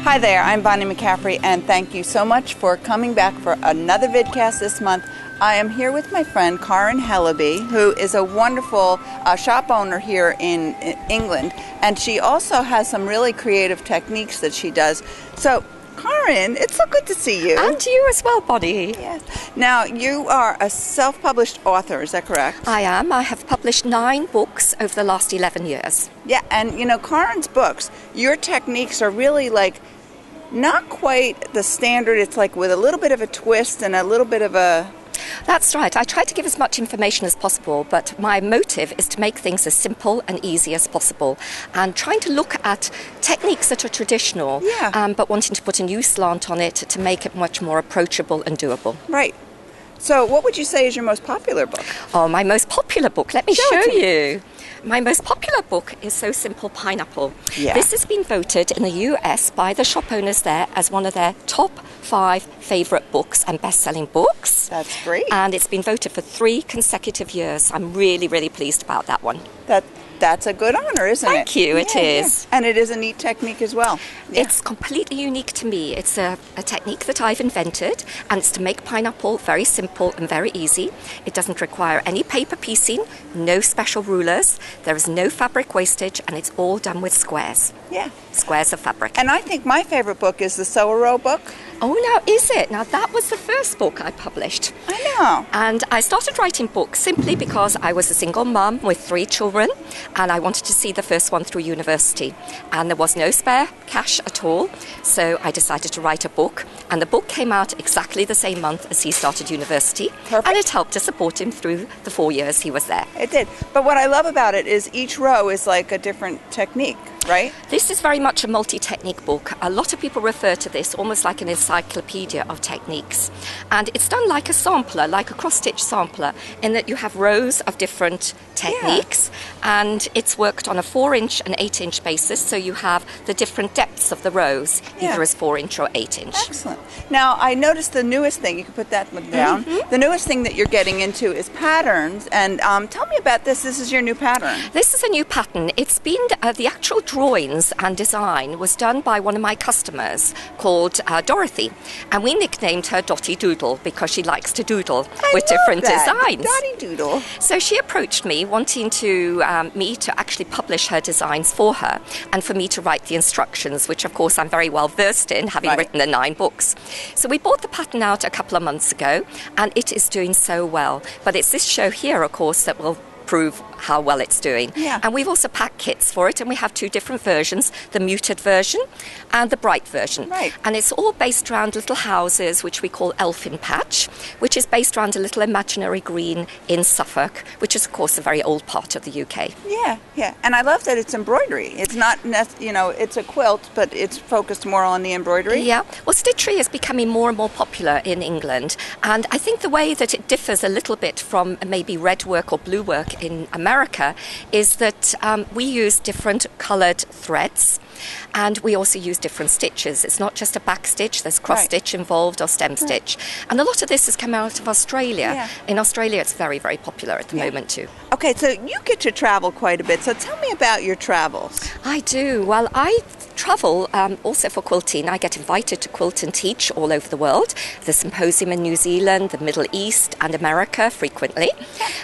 Hi there, I'm Bonnie McCaffery, and thank you so much for coming back for another VidCast this month. I am here with my friend Karin Hellaby, who is a wonderful shop owner here in England, and she also has some really creative techniques that she does. So, Karin, it's so good to see you. And you as well, Bonnie. Yes. Now, you are a self-published author, is that correct? I am. I have published 9 books over the last 11 years. Yeah, and you know, Karin's books, your techniques are really like not quite the standard. It's like with a little bit of a twist and a little bit of a... That's right. I try to give as much information as possible, but my motive is to make things as simple and easy as possible, and trying to look at techniques that are traditional, but wanting to put a new slant on it to make it much more approachable and doable. Right. So what would you say is your most popular book? Oh, my most popular book. Let me show you. My most popular book is So Simple Pineapple. Yeah. This has been voted in the US by the shop owners there as one of their top 5 favourite books and best-selling books. That's great. And it's been voted for 3 consecutive years. I'm really, really pleased about that one. That's a good honor, isn't it? Thank you, it is. Yeah. And it is a neat technique as well. Yeah. It's completely unique to me. It's a technique that I've invented, and it's to make pineapple very simple and very easy. It doesn't require any paper piecing, no special rulers, there is no fabric wastage, and it's all done with squares. Yeah. Squares of fabric. And I think my favorite book is the Sew a Row book. Oh, now is it? Now that was the first book I published. I know. And I started writing books simply because I was a single mum with 3 children, and I wanted to see the first one through university. And there was no spare cash at all, so I decided to write a book. And the book came out exactly the same month as he started university. Perfect. And it helped to support him through the 4 years he was there. It did. But what I love about it is each row is like a different technique, right? This is very much a multi-technique book. A lot of people refer to this almost like an encyclopedia of techniques. And it's done like a sampler, like a cross-stitch sampler, in that you have rows of different techniques. Yeah. And it's worked on a 4-inch and 8-inch basis, so you have the different depths of the rows, either as 4-inch or 8-inch. Excellent. Now, I noticed the newest thing, you can put that one down, the newest thing that you're getting into is patterns. And tell me about this. This is your new pattern. This is a new pattern. It's been the actual drawings and design was done by one of my customers called Dorothy, and we nicknamed her Dotty Doodle because she likes to doodle with different designs. Dotty Doodle. So she approached me wanting to me to actually publish her designs for her and for me to write the instructions, which of course I'm very well versed in, having written the 9 books. So we brought the pattern out a couple of months ago, and it is doing so well. But it's this show here, of course, that will prove how well it's doing. Yeah. And we've also packed kits for it, and we have 2 different versions, the muted version and the bright version. Right. And it's all based around little houses, which we call Elfin Patch, which is based around a little imaginary green in Suffolk, which is, of course, a very old part of the UK. Yeah, yeah. And I love that it's embroidery. It's not, it's a quilt, but it's focused more on the embroidery. Yeah. Well, stitchery is becoming more and more popular in England, and I think the way that it differs a little bit from maybe red work or blue work in America is that we use different coloured threads, and we also use different stitches. It's not just a back stitch, there's cross stitch involved or stem stitch. And a lot of this has come out of Australia. Yeah. In Australia it's very, very popular at the moment too. Okay, so you get to travel quite a bit, so tell me about your travels. I do. Well, I travel also for quilting. I get invited to quilt and teach all over the world. The symposium in New Zealand, the Middle East and America frequently.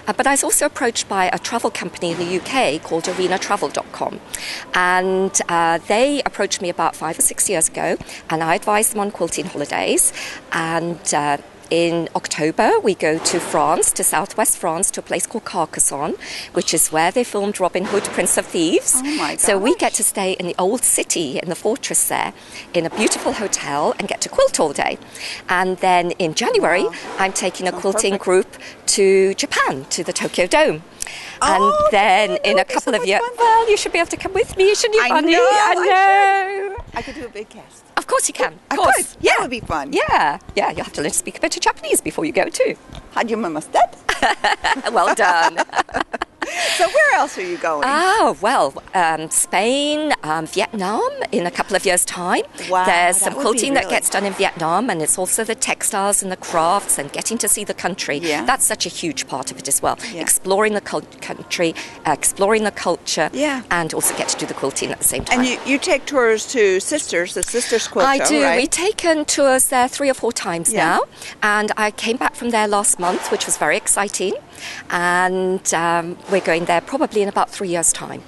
But I was also approached by a travel company in the UK called arenatravel.com. And they approached me about 5 or 6 years ago, and I advised them on quilting holidays. And in October, we go to France, to southwest France, to a place called Carcassonne, which is where they filmed Robin Hood, Prince of Thieves. Oh my gosh. So we get to stay in the old city, in the fortress there, in a beautiful hotel, and get to quilt all day. And then in January, I'm taking a quilting group to Japan, to the Tokyo Dome. And then in a couple of years, well, you should be able to come with me, shouldn't you, Bonnie? I know. I could do a VidCast. Of course you can. Of course. course. Yeah. That would be fun. Yeah. Yeah, you'll have to learn to speak a bit of Japanese before you go too. Hajime Mustad. Well done. So where else are you going? Oh, well, Spain, Vietnam in a couple of years' time. Wow, There's that some would be quilting that really- gets done in Vietnam, and it's also the textiles and the crafts and getting to see the country. Yeah. That's such a huge part of it as well. Yeah. Exploring the country, exploring the culture, Yeah. and also get to do the quilting at the same time. And you take tours to the Sisters Quilt I Show, do. right? We've taken tours there 3 or 4 times Yeah. now, and I came back from there last month, which was very exciting. And we're going there probably in about 3 years' time.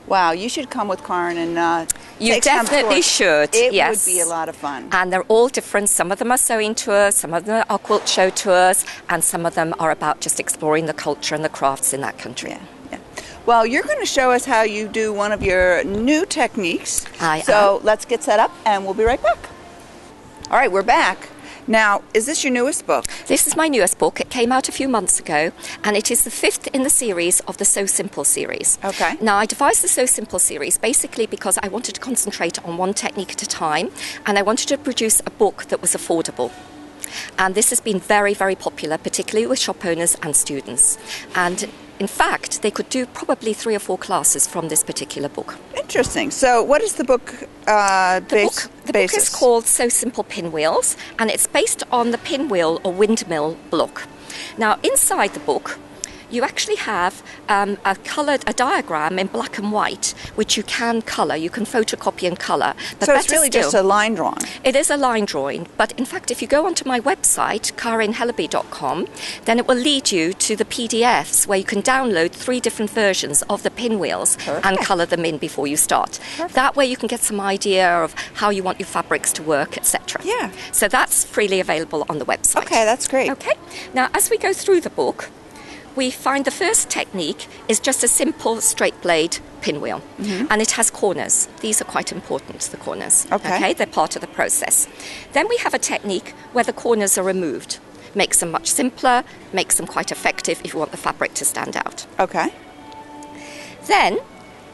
Wow, you should come with Karin and You take some definitely tours. should. It yes. would be a lot of fun. And they're all different. Some of them are sewing tours, some of them are quilt show tours, and some of them are about just exploring the culture and the crafts in that country. Yeah, yeah. Well, you're going to show us how you do one of your new techniques. So let's get set up and we'll be right back. All right, we're back. Now, is this your newest book? This is my newest book. It came out a few months ago, and it is the 5th in the series of the So Simple series. Okay. Now, I devised the So Simple series basically because I wanted to concentrate on one technique at a time, and I wanted to produce a book that was affordable. And this has been very, very popular, particularly with shop owners and students. And in fact, they could do probably 3 or 4 classes from this particular book. Interesting. So what is the book basis? The book is called So Simple Pinwheels, and it's based on the pinwheel or windmill block. Now, inside the book, you actually have a diagram in black and white, which you can colour. You can photocopy and colour. But So it's really just a line drawing. It is a line drawing, but in fact, if you go onto my website, karinhellaby.com, then it will lead you to the PDFs where you can download 3 different versions of the pinwheels and colour them in before you start. Perfect. That way you can get some idea of how you want your fabrics to work, etc. Yeah. So that's freely available on the website. Okay, that's great. Okay. Now, as we go through the book, we find the first technique is just a simple straight blade pinwheel, and it has corners. These are quite important, the corners. Okay. They're part of the process. Then we have a technique where the corners are removed. Makes them much simpler, makes them quite effective if you want the fabric to stand out. Okay. Then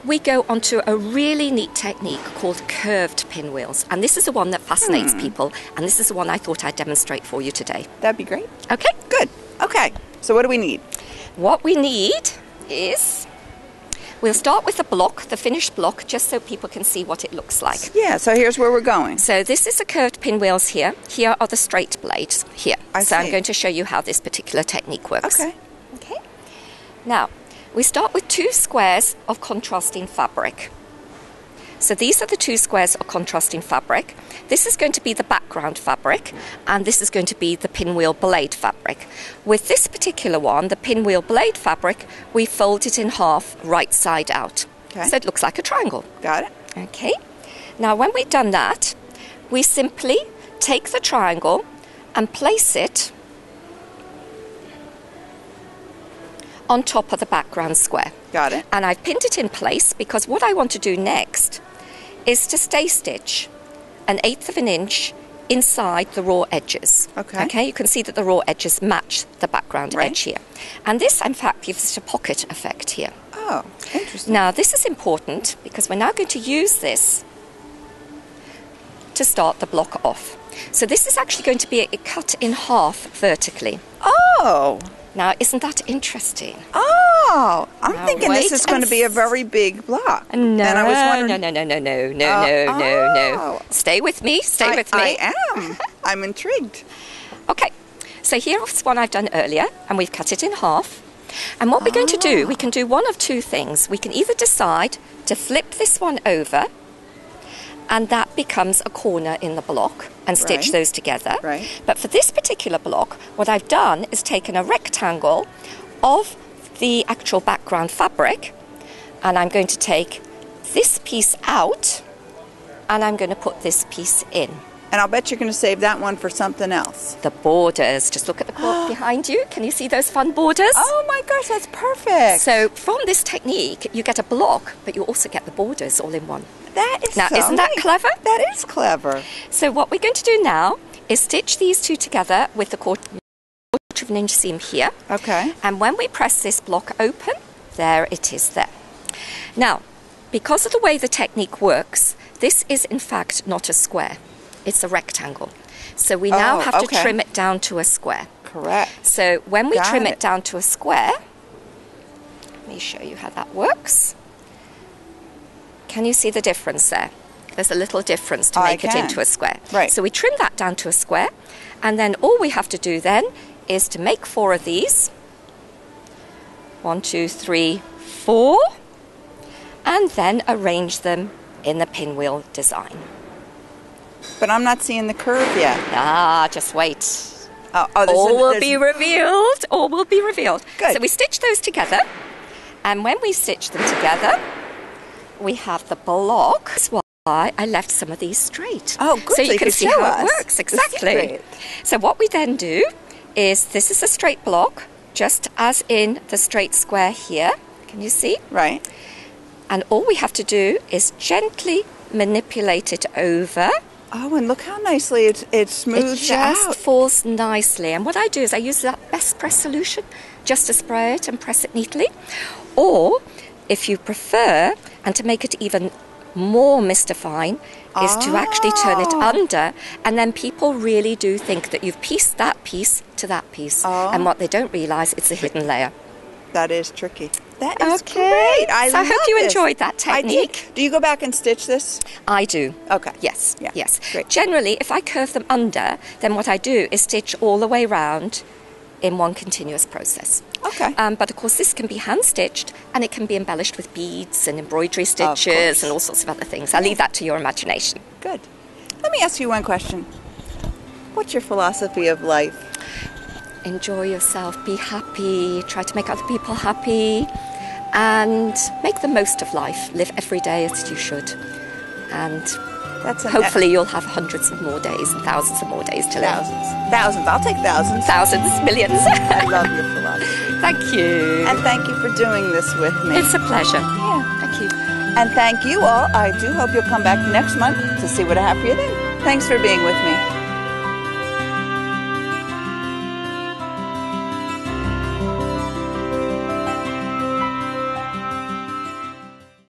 we go on to a really neat technique called curved pinwheels, and this is the one that fascinates people, and this is the one I thought I'd demonstrate for you today. That'd be great. Okay? Good. Okay. So what do we need? What we need is, we'll start with the block, the finished block, just so people can see what it looks like. Yeah, so here's where we're going. So this is the curved pinwheels here. Here are the straight blades here. I So I'm see. going to show you how this particular technique works. Okay. Okay. Now, we start with 2 squares of contrasting fabric. So these are the 2 squares of contrasting fabric. This is going to be the background fabric, and this is going to be the pinwheel blade fabric. With this particular one, the pinwheel blade fabric, we fold it in half right side out. Okay. So it looks like a triangle. Got it. Okay. Now, when we've done that, we simply take the triangle and place it on top of the background square. Got it. And I've pinned it in place because what I want to do next is to stay stitch 1/8 of an inch inside the raw edges. Okay. Okay, you can see that the raw edges match the background Right. edge here. And this, in fact, gives it a pocket effect here. Oh, interesting. Now, this is important because we're now going to use this to start the block off. So this is actually going to be cut in half vertically. Oh. Now, isn't that interesting? Oh, I'm Now thinking this wait is going to and be a very big block. No, And I was wondering, no. Stay with me, stay with me. I am. I'm intrigued. Okay, so here's one I've done earlier, and we've cut it in half. And what we're going to do, we can do one of 2 things. We can either decide to flip this one over, and that becomes a corner in the block, and stitch Right. those together. Right. But for this particular block, what I've done is taken a rectangle of the actual background fabric, and I'm going to take this piece out, and I'm going to put this piece in. And I'll bet you're going to save that one for something else. The borders, just look at the quilt behind you. Can you see those fun borders? Oh my gosh, that's perfect. So from this technique, you get a block, but you also get the borders all in one. that is Now, so isn't that neat. clever? That is clever. So what we're going to do now is stitch these 2 together with the quarter of an inch seam here. Okay. And when we press this block open, there it is there. Now, because of the way the technique works, this is in fact not a square. It's a rectangle. So we now have to trim it down to a square. Correct. So when we Got trim it. it down to a square, me show you how that works. Can you see the difference there? There's a little difference to make it into a square. Right. So we trim that down to a square, and then all we have to do then is to make 4 of these. 1, 2, 3, 4, and then arrange them in the pinwheel design. But I'm not seeing the curve yet. Just wait. All will be revealed. All will be revealed. Good. So we stitch those together, and when we stitch them together, we have the block. That's why I left some of these straight. Oh, good. So you can see how it works. Exactly. So what we then do is, this is a straight block, just as in the straight square here. Can you see? Right. And all we have to do is gently manipulate it over. Oh, and look how nicely it smooths out. It just falls nicely. And what I do is I use that best press solution just to spray it and press it neatly. Or, if you prefer, and to make it even more mystifying, is to actually turn it under, and then people really do think that you've pieced that piece to that piece. And what they don't realise, it's a hidden layer. That is tricky. That is great. So I hope you enjoyed that technique. I did. Do you go back and stitch this? I do. Okay. Yes. Yeah. Yes. Great. Generally, if I curve them under, then what I do is stitch all the way round in one continuous process. Okay. But of course, this can be hand stitched, and it can be embellished with beads and embroidery stitches and all sorts of other things. I'll leave that to your imagination. Good. Let me ask you one question. What's your philosophy of life? Enjoy yourself, be happy, try to make other people happy, and make the most of life. Live every day as you should. And hopefully you'll have hundreds of more days and thousands of more days to live. Thousands. I'll take thousands. Thousands, millions. I love your philosophy. Thank you. And thank you for doing this with me. It's a pleasure. Yeah. Thank you. And thank you all. I do hope you'll come back next month to see what I have for you then. Thanks for being with me.